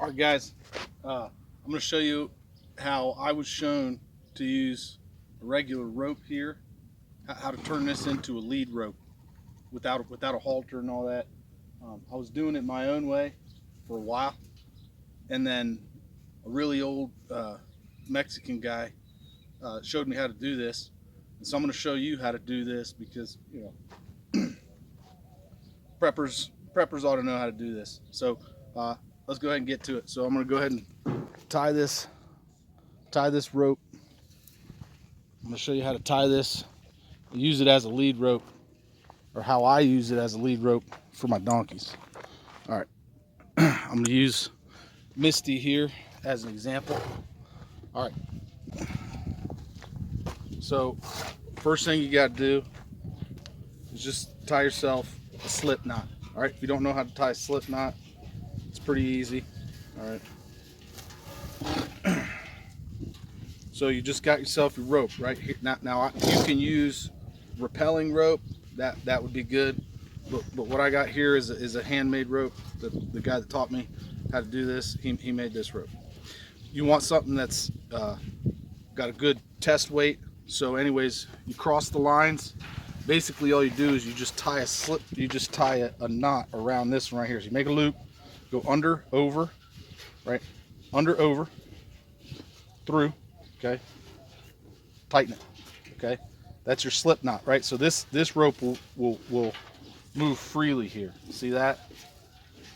All right, guys, I'm going to show you how I was shown to use a regular rope here, how to turn this into a lead rope without a halter and all that. I was doing it my own way for a while, and then a really old Mexican guy showed me how to do this, and so I'm going to show you how to do this because preppers ought to know how to do this. So let's go ahead and get to it. So I'm going to go ahead and tie this rope. I'm going to show you how to tie this, use it as a lead rope, or how I use it as a lead rope for my donkeys. All right, I'm going to use Misty here as an example. All right, so first thing you got to do is just tie yourself a slip knot. All right, if you don't know how to tie a slip knot, it's pretty easy. All right, so you just got yourself your rope right here. Now you can use rappelling rope. That would be good. But what I got here is a handmade rope. The guy that taught me how to do this, he made this rope. You want something that's got a good test weight. So anyways, you cross the lines. Basically all you do is you just tie a knot around this one right here. So you make a loop, go under, over, right? Under, over, through, okay? Tighten it, okay? That's your slip knot, right? So this rope will move freely here. See that?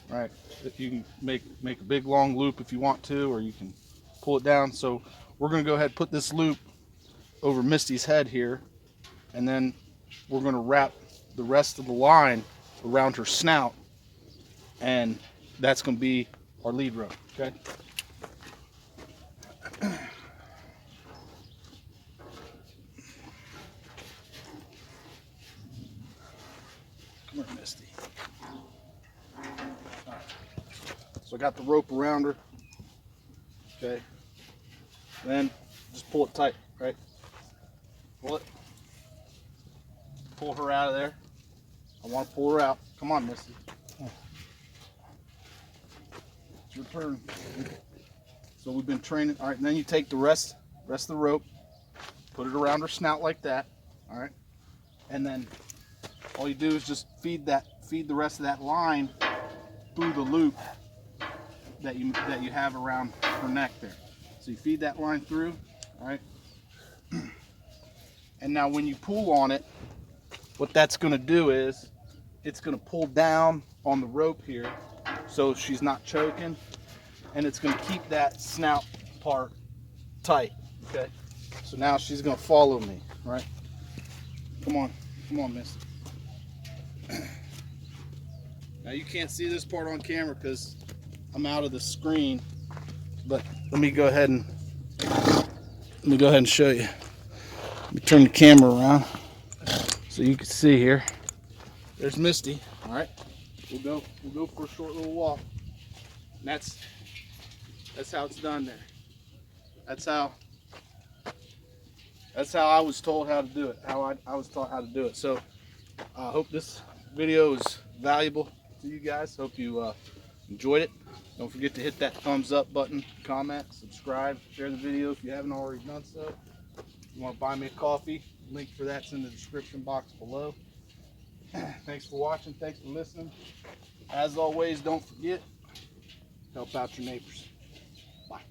Right. You can make a big long loop if you want to, or you can pull it down. So we're going to go ahead and put this loop over Misty's head here, and then we're going to wrap the rest of the line around her snout, and that's going to be our lead rope. Okay. Come here, Misty. All right. So I got the rope around her. Okay. Then just pull it tight, right? Pull it. Pull her out of there. I want to pull her out. Come on, Misty. It's your turn. So we've been training. All right, and then you take the rest of the rope, put it around her snout like that. All right, and then all you do is just feed the rest of that line through the loop that you have around her neck there. So you feed that line through. All right, and now when you pull on it, what that's going to do is it's going to pull down on the rope here, so she's not choking. And it's going to keep that snout part tight. Okay, so now she's going to follow me, right? Come on, Miss. Now you can't see this part on camera because I'm out of the screen, but let me go ahead and show you. Let me turn the camera around so you can see here. There's Misty. All right, we'll go for a short little walk. And that's how it's done there. That's how I was told how to do it. How I was taught how to do it. So I hope this video is valuable to you guys. Hope you enjoyed it. Don't forget to hit that thumbs up button, comment, subscribe, share the video if you haven't already done so. If you want to buy me a coffee, link for that's in the description box below. Thanks for watching. Thanks for listening. As always, don't forget, help out your neighbors. Bye.